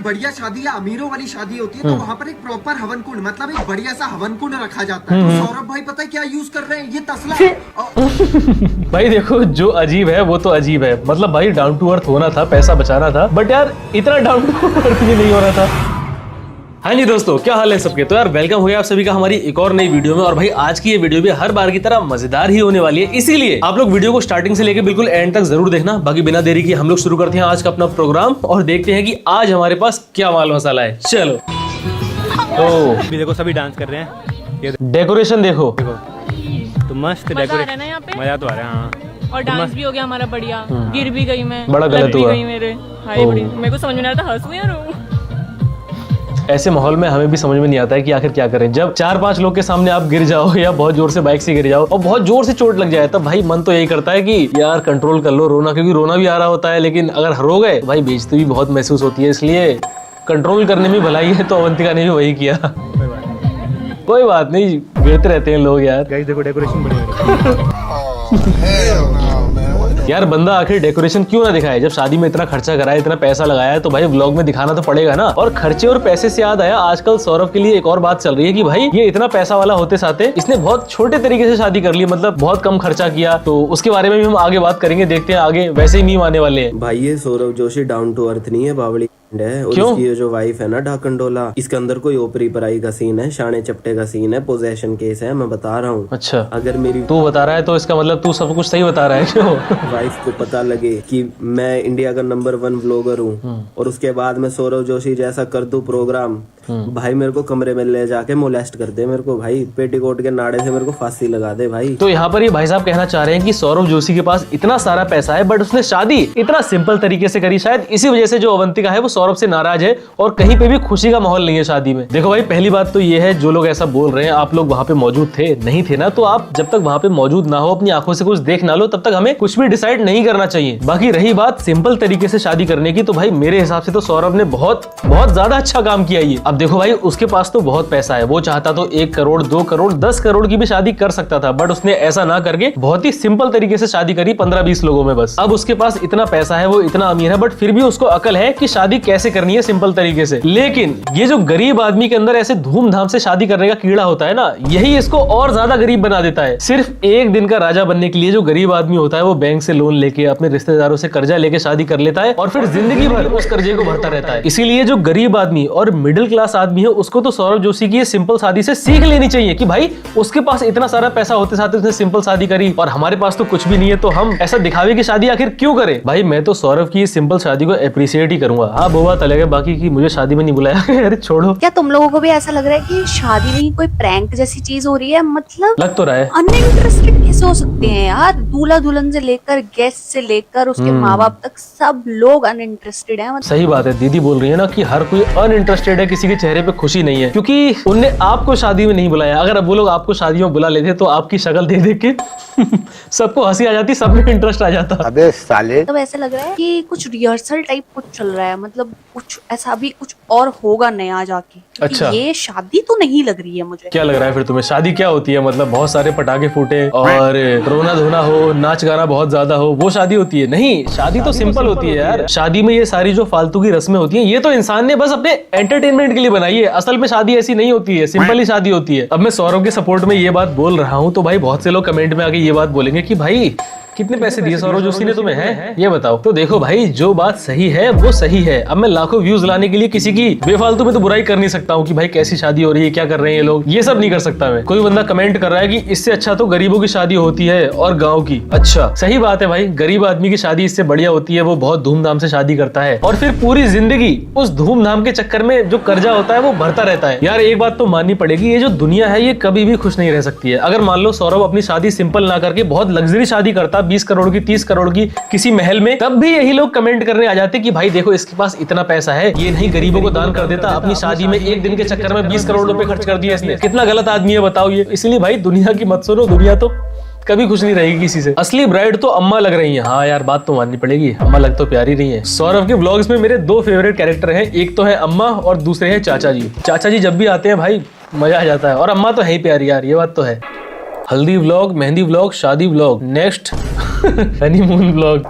बढ़िया शादी या अमीरों वाली शादी होती है तो वहाँ पर एक प्रॉपर हवन कुंड, मतलब एक बढ़िया सा हवन कुंड रखा जाता है। तो सौरभ भाई पता है क्या यूज कर रहे हैं? ये तसला। भाई देखो, जो अजीब है वो तो अजीब है। मतलब भाई डाउन टू अर्थ होना था, पैसा बचाना था, बट यार इतना डाउन टू अर्थ भी नहीं हो रहा था। हाँ जी दोस्तों, क्या हाल है सबके? तो यार वेलकम हो गया आप सभी का हमारी एक और नई वीडियो में। और भाई आज की ये वीडियो भी हर बार की तरह मजेदार ही होने वाली है, इसीलिए आप लोग वीडियो को स्टार्टिंग से लेके बिल्कुल एंड तक जरूर देखना। बाकी बिना देरी की हम लोग शुरू करते हैं आज का अपना प्रोग्राम और देखते हैं कि आज हमारे पास क्या माल मसाला है। चलो। ओ देखो सभी डांस कर रहे हैं, ये डेकोरेशन देखो। तो मस्त डेकोरेशन, मजा तो आ रहा है। हाँ, और डांस भी हो गया हमारा बढ़िया। गिर भी गई मैं, बड़ा गलत लग भी हुआ। गई मेरे। हाय बड़ी, मेरे को समझ में नहीं आ रहा था हंसूं या रोऊं। ऐसे माहौल में हमें भी समझ में नहीं आता है कि आखिर क्या करें। जब 4-5 लोग के सामने आप गिर जाओ या बहुत जोर से बाइक से गिर जाओ और बहुत जोर से चोट लग जाए, तब भाई मन तो यही करता है कि यार कंट्रोल कर लो रोना, क्योंकि रोना भी आ रहा होता है। लेकिन अगर रो गए भाई बेइज्जती भी बहुत महसूस होती है, इसलिए कंट्रोल करने में भलाई है। तो अवंतिका ने भी वही किया। कोई बात नहीं, गिरते रहते हैं लोग यार। गाइस देखो डेकोरेशन बढ़िया यार बंदा आखिर डेकोरेशन क्यों ना दिखाए? जब शादी में इतना खर्चा करा है, इतना पैसा लगाया है, तो भाई व्लॉग में दिखाना तो पड़ेगा ना। और खर्चे और पैसे से याद आया, आजकल सौरभ के लिए एक और बात चल रही है कि भाई ये इतना पैसा वाला होते साथे इसने बहुत छोटे तरीके से शादी कर ली, मतलब बहुत कम खर्चा किया। तो उसके बारे में भी हम आगे बात करेंगे, देखते हैं आगे। वैसे ही मीम आने वाले हैं। भाई ये Saurabh Joshi down to earth नहीं है, बावड़ी है। और क्यों? इसकी ये जो वाइफ है ना ढाकंडोला, इसके अंदर कोई ओपरी पराई का सीन है, शाने चपटे का सीन है, पोजेशन केस है। मैं बता रहा हूँ। अच्छा, अगर मेरी तू बता रहा है तो इसका मतलब तू सब कुछ सही बता रहा है क्यों? वाइफ को पता लगे कि मैं इंडिया का नंबर 1 व्लॉगर हूँ और उसके बाद मैं सौरभ जोशी जैसा कर दूं प्रोग्राम, भाई मेरे को कमरे में ले जाके मोलेस्ट कर दे मेरे को, भाई पेटीकोट के नाड़े से मेरे को फांसी लगा दे भाई। तो यहाँ पर ये भाई साहब कहना चाह रहे हैं कि सौरभ जोशी के पास इतना सारा पैसा है, बट उसने शादी इतना सिंपल तरीके से करी। शायद इसी वजह से जो अवंतिका है वो सौरभ से नाराज है और कहीं पे भी खुशी का माहौल नहीं है शादी में। देखो भाई, पहली बात तो ये है, जो लोग ऐसा बोल रहे हैं, आप लोग वहाँ पे मौजूद थे नहीं थे ना, तो आप जब तक वहाँ पे मौजूद ना हो, अपनी आंखों से कुछ देख ना लो, तब तक हमें कुछ भी डिसाइड नहीं करना चाहिए। बाकी रही बात सिंपल तरीके से शादी करने की, तो भाई मेरे हिसाब से तो सौरभ ने बहुत बहुत ज्यादा अच्छा काम किया ये। अब देखो भाई, उसके पास तो बहुत पैसा है, वो चाहता तो 1 करोड़ 2 करोड़ 10 करोड़ की भी शादी कर सकता था, बट उसने ऐसा ना करके बहुत ही सिंपल तरीके से शादी करी 15-20 लोगों में बस। अब उसके पास इतना पैसा है, वो इतना अमीर है, बट फिर भी उसको अकल है कि शादी कैसे करनी है सिंपल तरीके से। लेकिन ये जो गरीब आदमी के अंदर ऐसे धूमधाम से शादी करने का कीड़ा होता है ना, यही इसको और ज्यादा गरीब बना देता है। सिर्फ एक दिन का राजा बनने के लिए जो गरीब आदमी होता है, वो बैंक से लोन लेके, अपने रिश्तेदारों से कर्जा लेके शादी कर लेता है और फिर जिंदगी भर उस कर्जे को भरता रहता है। इसीलिए जो गरीब आदमी और मिडिल क्लास आदमी है, उसको तो सौरभ जोशी की ये सिंपल शादी से सीख लेनी चाहिए कि भाई उसके पास इतना सारा पैसा होते साथ उसने सिंपल शादी करी और हमारे पास तो कुछ भी नहीं है, तो हम ऐसा दिखावे की शादी आखिर क्यों करें? भाई मैं तो सौरभ की सिंपल शादी को अप्रिशिएट ही करूंगा। हाँ वो बात अलग है बाकी की मुझे शादी में नहीं बुलाया। अरे छोड़ो। क्या तुम लोगों को भी ऐसा लग रहा है कि शादी नहीं कोई प्रैंक जैसी चीज हो रही है? मतलब लग तो रहा है। अनइंटरेस्टेड कैसे हो सकते हैं यार? दूल्हा दुल्हन से लेकर गेस्ट से लेकर उसके माँ बाप तक सब लोग अनइंटरेस्टेड हैं। सही बात है, दीदी बोल रही है ना कि हर कोई अनइंटरेस्टेड है, किसी के चेहरे पे खुशी नहीं है, क्योंकि उनने आपको शादी में नहीं बुलाया। अगर अब वो लोग आपको शादी में बुला लेते तो आपकी शक्ल देख देख के सबको हंसी आ जाती, सब में इंटरेस्ट आ जाता। अबे साले, तब ऐसा लग रहा है कि कुछ रिहर्सल टाइप कुछ चल रहा है, मतलब कुछ ऐसा भी कुछ और होगा नया जाके। अच्छा। ये शादी तो नहीं लग रही है मुझे। क्या लग रहा है फिर तुम्हें? शादी क्या होती है? मतलब बहुत सारे पटाखे फूटे और रोना धोना हो, नाच गाना बहुत ज्यादा हो, वो शादी होती है? नहीं, शादी तो सिंपल होती है यार। शादी में ये सारी जो फालतू की रस्में होती हैं, ये तो इंसान ने बस अपने एंटरटेनमेंट के लिए बनाई है। असल में शादी ऐसी नहीं होती है, सिंपल ही शादी होती है। अब मैं सौरभ के सपोर्ट में ये बात बोल रहा हूँ, तो भाई बहुत से लोग कमेंट में आके ये बात बोलेंगे कि भाई कितने पैसे दिए सौरभ जोशी ने तुम्हें, है ये बताओ। तो देखो भाई, जो बात सही है वो सही है। अब मैं लाखों व्यूज लाने के लिए किसी की बेफालतू में तो बुराई कर नहीं सकता हूँ कि भाई कैसी शादी हो रही है, क्या कर रहे हैं ये लोग, ये सब नहीं कर सकता मैं। कोई बंदा कमेंट कर रहा है कि इससे अच्छा तो गरीबों की शादी होती है और गाँव की। अच्छा, सही बात है भाई, गरीब आदमी की शादी इससे बढ़िया होती है, वो बहुत धूमधाम से शादी करता है और फिर पूरी जिंदगी उस धूमधाम के चक्कर में जो कर्जा होता है वो भरता रहता है। यार एक बात तो माननी पड़ेगी, ये जो दुनिया है ये कभी भी खुश नहीं रह सकती है। अगर मान लो सौरभ अपनी शादी सिंपल ना करके बहुत लग्जरी शादी करता, 20 करोड़ की 30 करोड़ की किसी महल में, तब भी यही लोग कमेंट करने आ जाते कि भाई देखो इसके पास इतना पैसा है, ये नहीं गरीबों को दान कर देता, अपनी शादी में एक दिन के चक्कर में 20 करोड़ रुपए खर्च कर दिया इसने। कितना गलत आदमी है बताओ ये। इसलिए भाई दुनिया की मत सुनो, दुनिया तो कभी खुश नहीं रहेगी किसी से। असली ब्राइड तो अम्मा लग रही है। हाँ यार बात तो माननी पड़ेगी, अम्मा लग तो प्यारी रही है। सौरभ के व्लॉग्स में मेरे 2 फेवरेट कैरेक्टर हैं, एक तो है अम्मा और दूसरे है चाचा जी। चाचा जी जब भी आते हैं भाई मजा आ जाता है, और अम्मा तो है ही प्यारी यार, ये बात तो है। हल्दी व्लॉग, मेहंदी व्लॉग, शादी व्लॉग, नेक्स्ट हनीमून व्लॉग।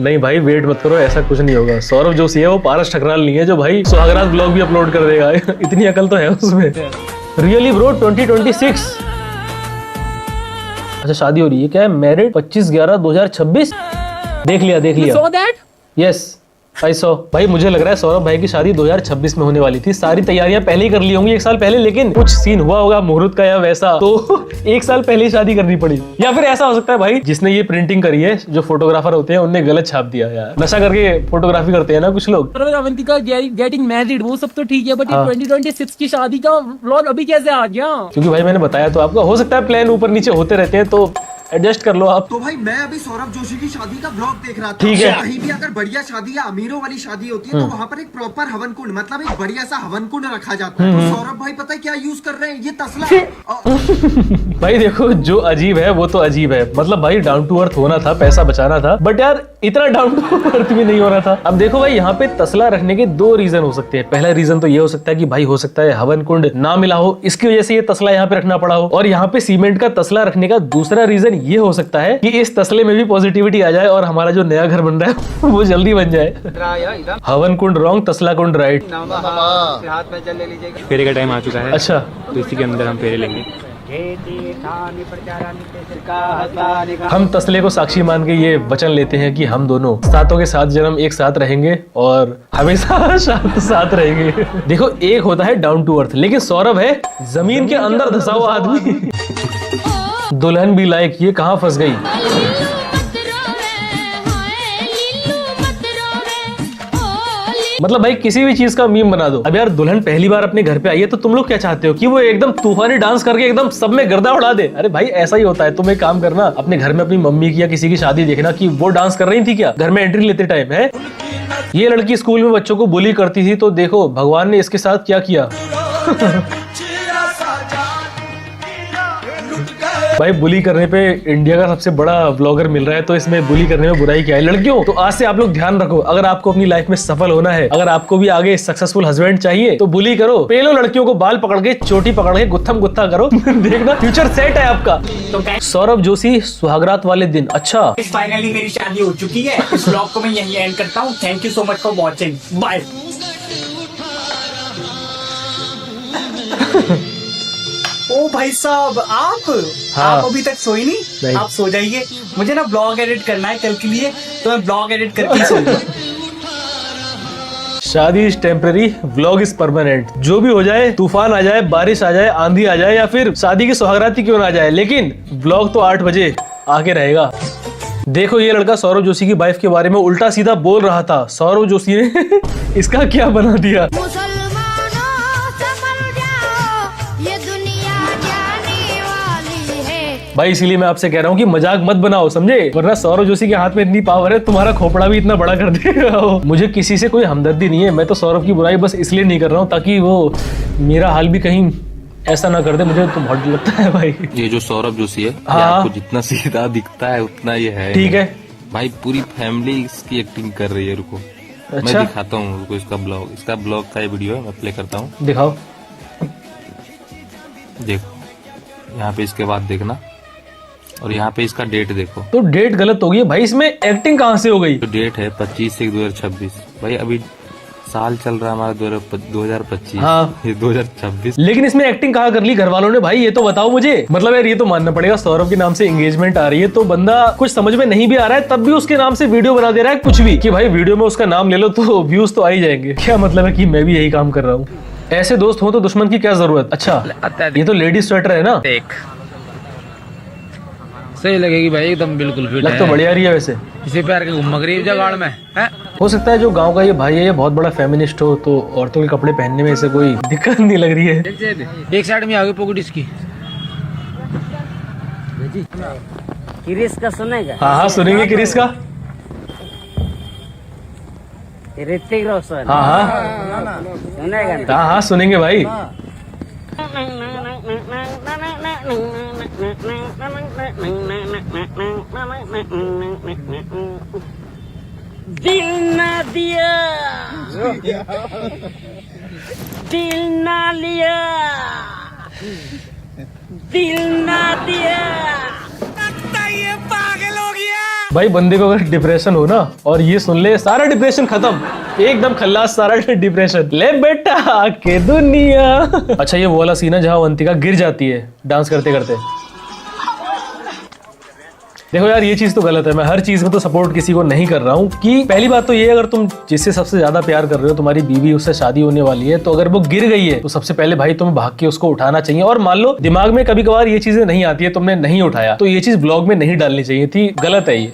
नहीं भाई वेट मत करो, ऐसा कुछ नहीं होगा। सौरभ जोशी है वो, पारस ठकराल नहीं है जो भाई सुहागरात ब्लॉग भी अपलोड कर देगा। इतनी अकल तो है उसमें। Really bro 2026। अच्छा शादी हो रही है क्या है? मैरिड 25/11/2026। देख लिया। सो दैट यस आई सो। भाई मुझे लग रहा है सौरभ भाई की शादी 2026 में होने वाली थी। सारी तैयारियां पहले ही कर ली होंगी 1 साल पहले, लेकिन कुछ सीन हुआ होगा मुहूर्त का या वैसा, तो 1 साल पहले ही शादी करनी पड़ी। या फिर ऐसा हो सकता है भाई जिसने ये प्रिंटिंग करी है, जो फोटोग्राफर होते हैं, उनने गलत छाप दिया यार। नशा करके फोटोग्राफी करते हैं ना कुछ लोग। अवंतिका गेटिंग मैरिड वो सब तो ठीक है, बट हाँ। 2026 की शादी का व्लॉग अभी कैसे आ गया? क्योंकि भाई मैंने बताया तो आपका, हो सकता है प्लान ऊपर नीचे होते रहते हैं, तो एडजस्ट कर लो आप। तो भाई मैं अभी सौरभ जोशी की शादी का ब्लॉग देख रहा था। ठीक है। कहीं भी अगर बढ़िया शादी या अमीरों वाली शादी होती है तो वहाँ पर एक प्रॉपर हवन कुंड, मतलब एक बढ़िया सा हवन कुंड रखा जाता है। तो सौरभ भाई पता है क्या यूज कर रहे हैं? ये तसला। भाई देखो जो अजीब है वो तो अजीब है, मतलब भाई डाउन टू अर्थ होना था, पैसा बचाना था, बट यार इतना डाउन टू अर्थ भी नहीं होना था। अब देखो भाई यहाँ पे तसला रखने के 2 रीजन हो सकते हैं। पहला रीजन तो ये हो सकता है कि भाई हो सकता है हवन कुंड ना मिला हो, इसकी वजह से ये तसला यहाँ पे रखना पड़ा हो। और यहाँ पे सीमेंट का तसला रखने का दूसरा रीजन ये हो सकता है कि इस तसले में भी पॉजिटिविटी आ जाए और हमारा जो नया घर बन रहा है वो जल्दी बन जाए। हवन कुंड रॉन्ग, तसला कुंड राइट। फेरे का टाइम आ चुका है। अच्छा तो इसी के अंदर हम फेरे लेंगे। हम तसले को साक्षी मान के ये वचन लेते हैं कि हम दोनों सातों के 7 जन्म एक साथ रहेंगे और हमेशा साथ रहेंगे। देखो एक होता है डाउन टू अर्थ, लेकिन सौरभ है जमीन के अंदर धसा हुआ आदमी। दुल्हन भी लाइक ये कहाँ फंस गई। मतलब भाई किसी भी चीज का मीम बना दो। अब यार दुल्हन पहली बार अपने घर पे आई है तो तुम लोग क्या चाहते हो कि वो एकदम तूफानी डांस करके एकदम सब में गर्दा उड़ा दे? अरे भाई ऐसा ही होता है। तुम एक काम करना, अपने घर में अपनी मम्मी की या किसी की शादी देखना कि वो डांस कर रही थी क्या घर में एंट्री लेते टाइम है। ये लड़की स्कूल में बच्चों को बुली करती थी, तो देखो भगवान ने इसके साथ क्या किया। भाई बुली करने पे इंडिया का सबसे बड़ा व्लॉगर मिल रहा है, तो इसमें बुली करने में बुराई क्या है। लड़कियों तो आज से आप लोग ध्यान रखो, अगर आपको अपनी लाइफ में सफल होना है, अगर आपको भी आगे सक्सेसफुल हस्बैंड चाहिए तो बुली करो। पेलो लड़कियों को बाल पकड़ के चोटी पकड़ के गुत्थम गुत्था करो। देखना फ्यूचर सेट है आपका। सौरभ जोशी सुहागरात वाले दिन। अच्छा फाइनली मेरी शादी हो चुकी है। इस ब्लॉग को मैं यहीं एंड करता हूँ। Thank you so much for watching, bye. ओ भाई साहब आप हाँ। आप अभी तक सोई नहीं? आप सो जाइए, मुझे ना ब्लॉग एडिट करना है कल के लिए, तो मैं ब्लॉग एडिट करके सोऊंगा। शादी is temporary, vlog is permanent. जो भी हो जाए, तूफान आ जाए, बारिश आ जाए, आंधी आ जाए, या फिर शादी की सुहागराती क्यों ना आ जाए, लेकिन व्लॉग तो 8 बजे आके रहेगा। देखो ये लड़का सौरभ जोशी की वाइफ के बारे में उल्टा सीधा बोल रहा था। सौरभ जोशी ने इसका क्या बना दिया। भाई इसीलिए मैं आपसे कह रहा हूँ कि मजाक मत बनाओ, समझे, वरना सौरभ जोशी के हाथ में इतनी पावर है तुम्हारा खोपड़ा भी इतना बड़ा कर देगा। मुझे किसी से कोई हमदर्दी नहीं है, मैं तो सौरभ की बुराई बस इसलिए नहीं कर रहा हूँ ताकि वो मेरा हाल भी कहीं ऐसा ना कर दे। मुझे तो बहुत डर लगता है भाई। ये जो सौरभ जोशी है, हाँ। ये आपको जितना सीधा दिखता है उतना ये है। ठीक है भाई पूरी फैमिली इसकी एक्टिंग कर रही है। रुको मैं अच्छा दिखाता हूँ रुको इसका ब्लॉग का ये वीडियो है, मैं प्ले करता हूँ। दिखाओ। देखो यहाँ पे इसके बाद देखना, और यहाँ पे इसका डेट देखो। तो डेट गलत हो गई भाई, इसमें एक्टिंग कहाँ से हो गई। तो डेट है 25/1/2026। भाई अभी साल चल रहा है हमारा 2025। हाँ। ये 2026। लेकिन इसमें एक्टिंग कहाँ कर ली घर वालों ने भाई, ये तो बताओ मुझे। मतलब यार ये तो मानना पड़ेगा, सौरभ के नाम से एंगेजमेंट आ रही है तो बंदा कुछ समझ में नहीं भी आ रहा है तब भी उसके नाम से वीडियो बना दे रहा है कुछ भी, कि भाई वीडियो में उसका नाम ले लो तो व्यूज तो आ ही जाएंगे। क्या मतलब है कि मैं भी यही काम कर रहा हूँ। ऐसे दोस्त हो तो दुश्मन की क्या जरूरत। अच्छा ये तो लेडीज स्वेटर है ना, सही लगेगी भाई, एकदम बिल्कुल फिट लग तो बढ़िया रही है वैसे। इसी पैर के घूम गरीब जगाड़ में है। हो सकता है जो गांव का ये भाई है ये बहुत बड़ा फेमिनिस्ट हो, तो औरतों के कपड़े पहनने में इसे कोई दिक्कत नहीं लग रही है। एक साइड में आ गई पॉकेट इसकी। क्रिस का सुनेगा? हाँ सुनेंगे क्रिस का। ऋतिक रोशन। हाँ सुनेगा? हाँ सुनेंगे भाई। दिल ना दिया, दिल ना लिया, दिल ना दिया। भाई बंदे को अगर डिप्रेशन हो ना और ये सुन ले, सारा डिप्रेशन खत्म, एकदम खल्लास, सारा डिप्रेशन। ले बेटा के दुनिया। अच्छा ये वो वाला सीन है जहाँ अवंतिका गिर जाती है डांस करते करते। देखो यार ये चीज तो गलत है, मैं हर चीज में तो सपोर्ट किसी को नहीं कर रहा हूँ। कि पहली बात तो ये, अगर तुम जिससे सबसे ज्यादा प्यार कर रहे हो, तुम्हारी बीवी, उससे शादी होने वाली है, तो अगर वो गिर गई है तो सबसे पहले भाई तुम्हें भाग के उसको उठाना चाहिए। और मान लो दिमाग में कभी कभार ये चीजें नहीं आती है, तुमने नहीं उठाया, तो ये चीज ब्लॉग में नहीं डालनी चाहिए थी, गलत है ये।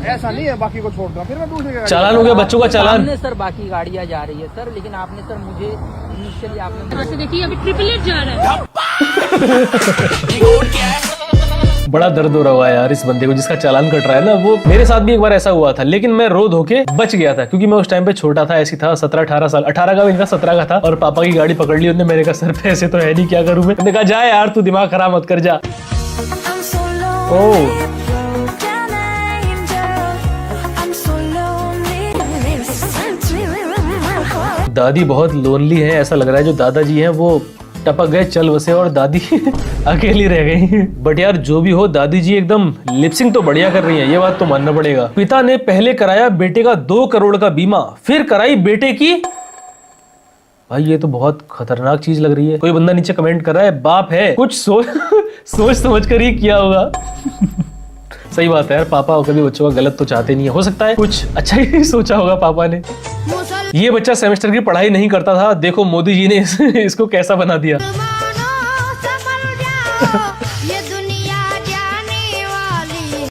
ऐसा नहीं है, बाकी को छोड़ दो, फिर मैं दूसरे चालान हो गया बच्चों का चालान। सर बाकी गाड़ियाँ जा रही है सर, लेकिन आपने सर मुझे इनिशियली आपने देखिए अभी ट्रिपल एट जा रहा है। बड़ा दर्द हो रहा है यार इस बंदे को जिसका चालान कट रहा है ना। वो मेरे साथ भी एक बार ऐसा हुआ था, लेकिन मैं रो धो के बच गया था, क्योंकि मैं उस टाइम पे छोटा था, ऐसी था 17-18 साल, 18 का इनका 17 का था। और पापा की गाड़ी पकड़ ली उन्होंने, मैंने कहा सर पैसे तो है नहीं, क्या करूं मैं। कहा जा यार तू दिमाग खराब मत कर जा। ओह दादी बहुत लोनली है, ऐसा लग रहा है। जो दादाजी हैं वो टपक गए, चल बसे, और दादी अकेली रह गई। बट यार जो भी हो, दादी जी एकदम लिपसिंग तो बढ़िया कर रही है, ये बात तो मानना पड़ेगा। पिता ने पहले कराया बेटे का 2 करोड़ का बीमा, फिर कराई बेटे की। भाई ये तो बहुत खतरनाक चीज लग रही है। कोई बंदा नीचे कमेंट कर रहा है, बाप है कुछ सोच समझ कर ही किया होगा। सही बात है यार, पापा कभी बच्चों का गलत तो चाहते नहीं है। हो सकता है कुछ अच्छा ही सोचा होगा पापा ने। ये बच्चा सेमेस्टर की पढ़ाई नहीं करता था, देखो मोदी जी ने इसको कैसा बना दिया।